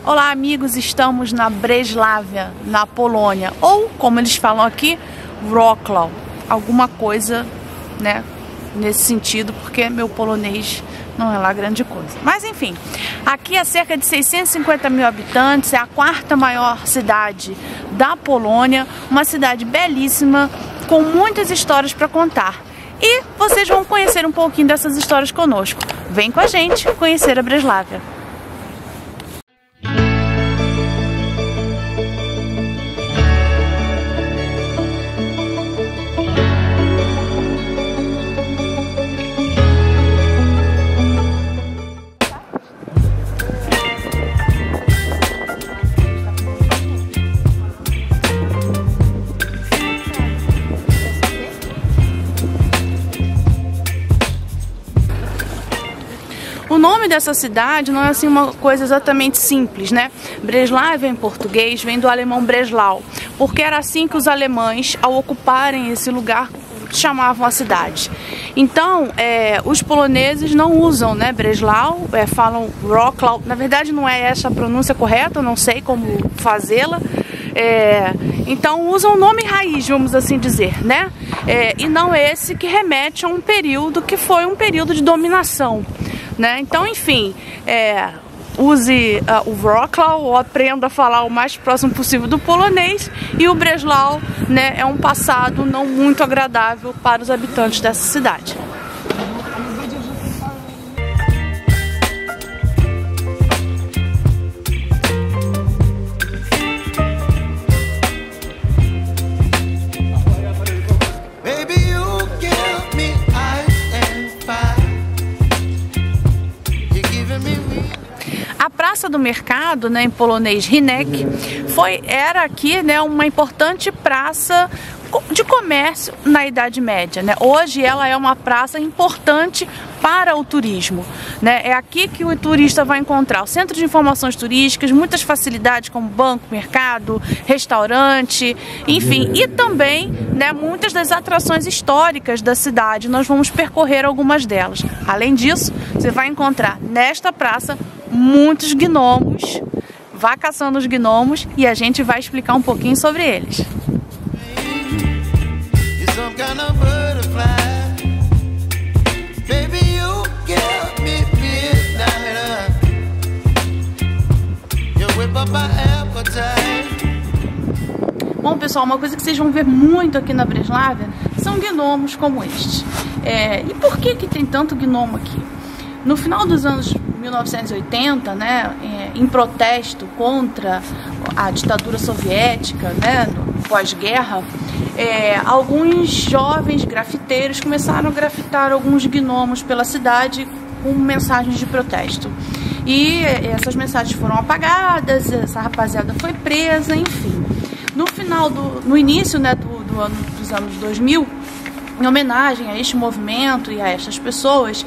Olá amigos, estamos na Breslavia, na Polônia, ou como eles falam aqui, Wrocław, alguma coisa, né, nesse sentido, porque meu polonês não é lá grande coisa. Mas enfim, aqui é cerca de 650 mil habitantes, é a quarta maior cidade da Polônia, uma cidade belíssima, com muitas histórias para contar. E vocês vão conhecer um pouquinho dessas histórias conosco. Vem com a gente conhecer a Breslavia. O nome dessa cidade não é assim uma coisa exatamente simples, né? Breslavia em português vem do alemão Breslau, porque era assim que os alemães, ao ocuparem esse lugar, chamavam a cidade. Então, os poloneses não usam, né, Breslau, falam Wrocław. Na verdade não é essa a pronúncia correta, eu não sei como fazê-la. Então usam o nome raiz, vamos assim dizer, né? E não esse que remete a um período que foi um período de dominação. Né? Então, enfim, use o Wrocław, ou aprenda a falar o mais próximo possível do polonês, e o Breslau, né, é um passado não muito agradável para os habitantes dessa cidade. A Praça do Mercado, né, em polonês Rynek, era aqui, né, uma importante praça de comércio na Idade Média, né? Hoje ela é uma praça importante para o turismo, né? É aqui que o turista vai encontrar o centro de informações turísticas, muitas facilidades como banco, mercado, restaurante, enfim, e também, né, muitas das atrações históricas da cidade. Nós vamos percorrer algumas delas. Além disso, você vai encontrar nesta praça muitos gnomos. Vá caçando os gnomos e a gente vai explicar um pouquinho sobre eles. Bom pessoal, uma coisa que vocês vão ver muito aqui na Breslavia são gnomos como este. E por que tem tanto gnomo aqui? No final dos anos 1980, né, em protesto contra a ditadura soviética, né, no pós-guerra, alguns jovens grafiteiros começaram a grafitar alguns gnomos pela cidade com mensagens de protesto. E essas mensagens foram apagadas, essa rapaziada foi presa, enfim. No início, né, dos anos 2000, em homenagem a este movimento e a estas pessoas,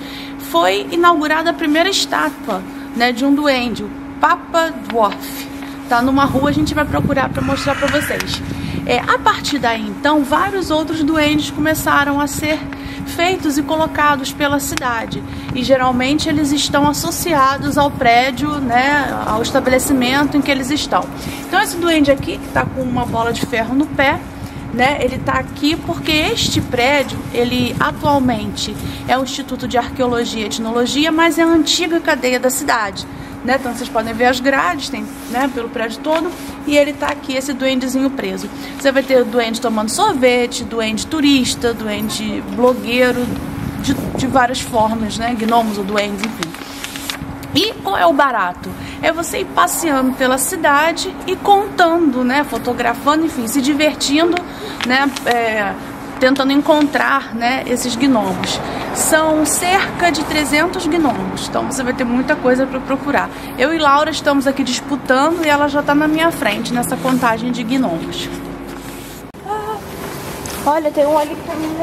foi inaugurada a primeira estátua, né, de um duende, o Papa Dwarf. Tá numa rua, a gente vai procurar para mostrar para vocês. A partir daí, então, vários outros duendes começaram a ser feitos e colocados pela cidade. E geralmente eles estão associados ao prédio, né, ao estabelecimento em que eles estão. Então esse duende aqui, que está com uma bola de ferro no pé, né, ele está aqui porque este prédio, ele atualmente é o Instituto de Arqueologia e Etnologia, mas é a antiga cadeia da cidade. Né? Então vocês podem ver as grades, tem, né, pelo prédio todo, e ele tá aqui, esse duendezinho preso. Você vai ter duende tomando sorvete, duende turista, duende blogueiro, de várias formas, né? Gnomos ou duendes, enfim. E qual é o barato? É você ir passeando pela cidade e contando, né, fotografando, enfim, se divertindo, né, tentando encontrar, né, esses gnomos. São cerca de 300 gnomos, então você vai ter muita coisa para procurar. Eu e Laura estamos aqui disputando e ela já está na minha frente nessa contagem de gnomos. Olha, tem um ali pra mim.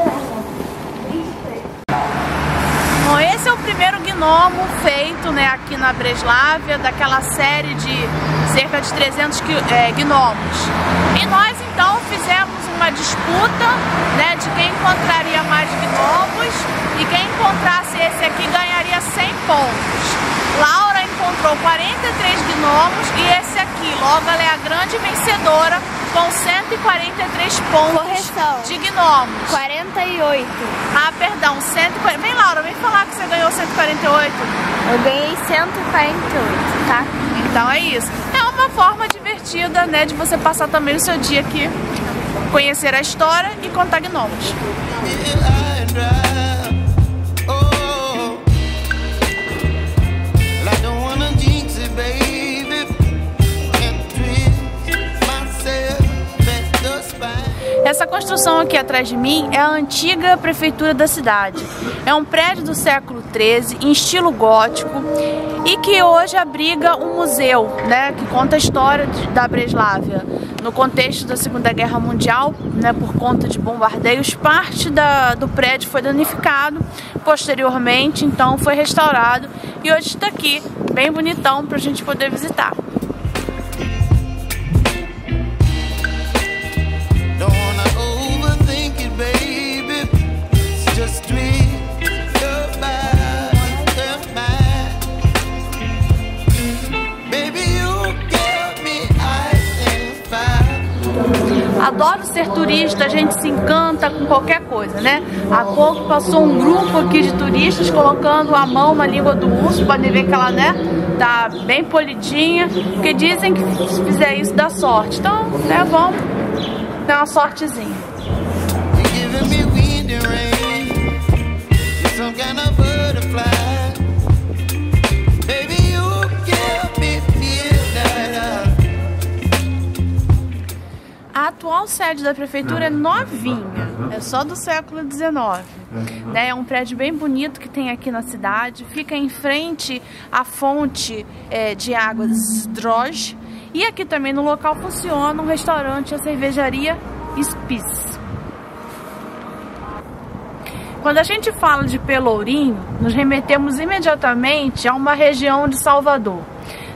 Bom, esse é o primeiro gnomo feito, né, aqui na Breslavia, daquela série de cerca de 300 gnomos. E nós então fizemos uma disputa, né, de quem encontraria mais gnomos, e quem encontrasse esse aqui ganharia 100 pontos. Laura encontrou encontrou 43 gnomos e esse aqui, logo ela é a grande vencedora com 143 pontos. Correção. De gnomos. 48. Ah, perdão, 140. Vem, Laura, vem falar que você ganhou 148. Eu ganhei 148, tá? Então é isso. É uma forma divertida, né, de você passar também o seu dia aqui, conhecer a história e contar gnomos. Essa construção aqui atrás de mim é a antiga prefeitura da cidade. É um prédio do século XIII, em estilo gótico, e que hoje abriga um museu, né, que conta a história da Breslávia. No contexto da Segunda Guerra Mundial, né, por conta de bombardeios, parte do prédio foi danificado. Posteriormente, então, foi restaurado e hoje está aqui, bem bonitão, para a gente poder visitar. Adoro ser turista, a gente se encanta com qualquer coisa, né? Há pouco passou um grupo aqui de turistas colocando a mão na língua do urso, podem ver que ela, né, tá bem polidinha, porque dizem que se fizer isso dá sorte. Então, né, vamos dar uma sortezinha. A atual sede da prefeitura é novinha, é só do século XIX. Né? É um prédio bem bonito que tem aqui na cidade, fica em frente à fonte de águas Droge. E aqui também no local funciona um restaurante, a cervejaria Spitz. Quando a gente fala de Pelourinho, nos remetemos imediatamente a uma região de Salvador.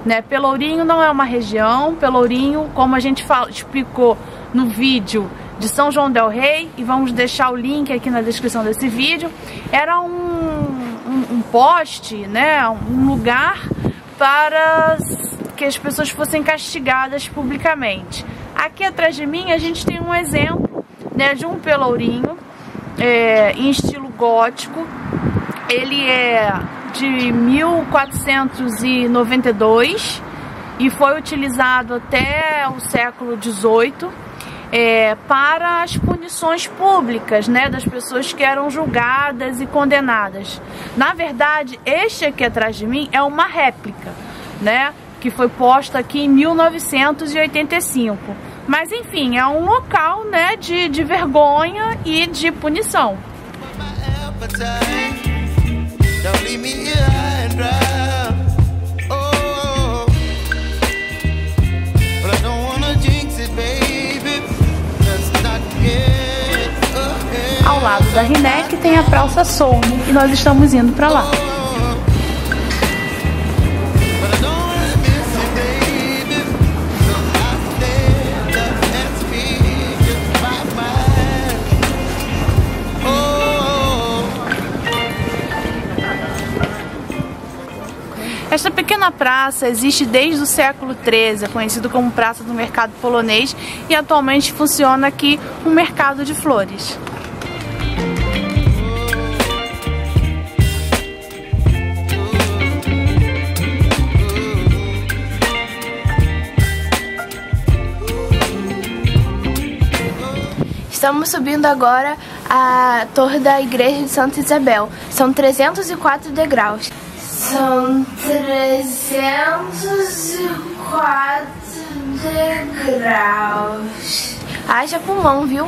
Né? Pelourinho não é uma região, Pelourinho, como a gente explicou no vídeo de São João del Rei, e vamos deixar o link aqui na descrição desse vídeo, era um poste, né? Um lugar para que as pessoas fossem castigadas publicamente. Aqui atrás de mim a gente tem um exemplo, né, de um Pelourinho em estilo gótico. Ele é de 1492 e foi utilizado até o século XVIII para as punições públicas, né, das pessoas que eram julgadas e condenadas. Na verdade, este aqui atrás de mim é uma réplica, né, que foi posta aqui em 1985. Mas enfim, é um local, né, de vergonha e de punição. Ao lado da Rinec tem a Praça Solme e nós estamos indo para lá. Esta pequena praça existe desde o século XIII, é conhecido como Praça do Mercado Polonês, e atualmente funciona aqui um mercado de flores. Estamos subindo agora a torre da igreja de Santa Isabel. São 304 degraus. São 304 degraus. Haja pulmão, viu?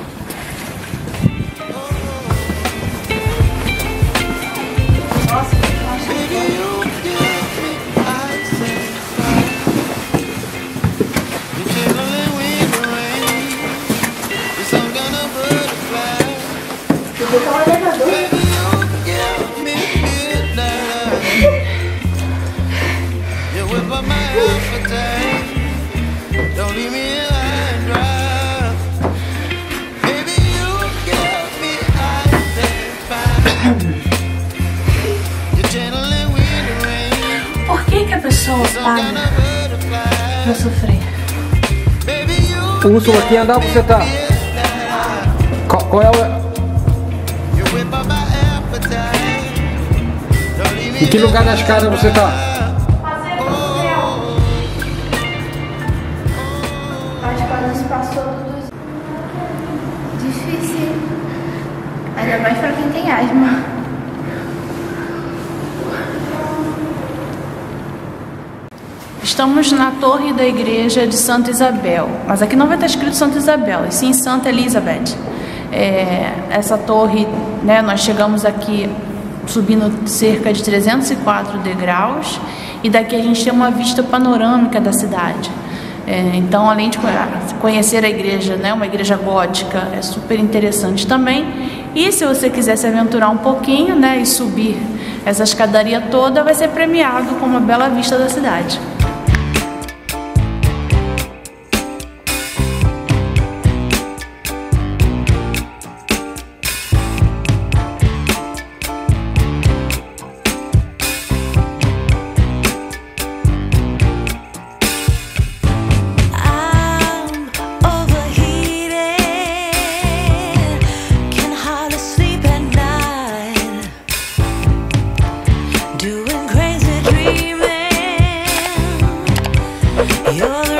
Por que que a pessoa paga pra sofrer? Úrsula, que andar você tá? Qual é o... Em que lugar da escada você tá? As coisas passou tudo difícil. Ainda mais pra quem tem asma. Estamos na torre da igreja de Santa Isabel, mas aqui não vai estar escrito Santa Isabel, e sim Santa Elizabeth. Essa torre, né, nós chegamos aqui subindo cerca de 304 degraus, e daqui a gente tem uma vista panorâmica da cidade. Então, além de conhecer a igreja, né, uma igreja gótica, é super interessante também. E se você quiser se aventurar um pouquinho, né, e subir essa escadaria toda, vai ser premiado com uma bela vista da cidade. You're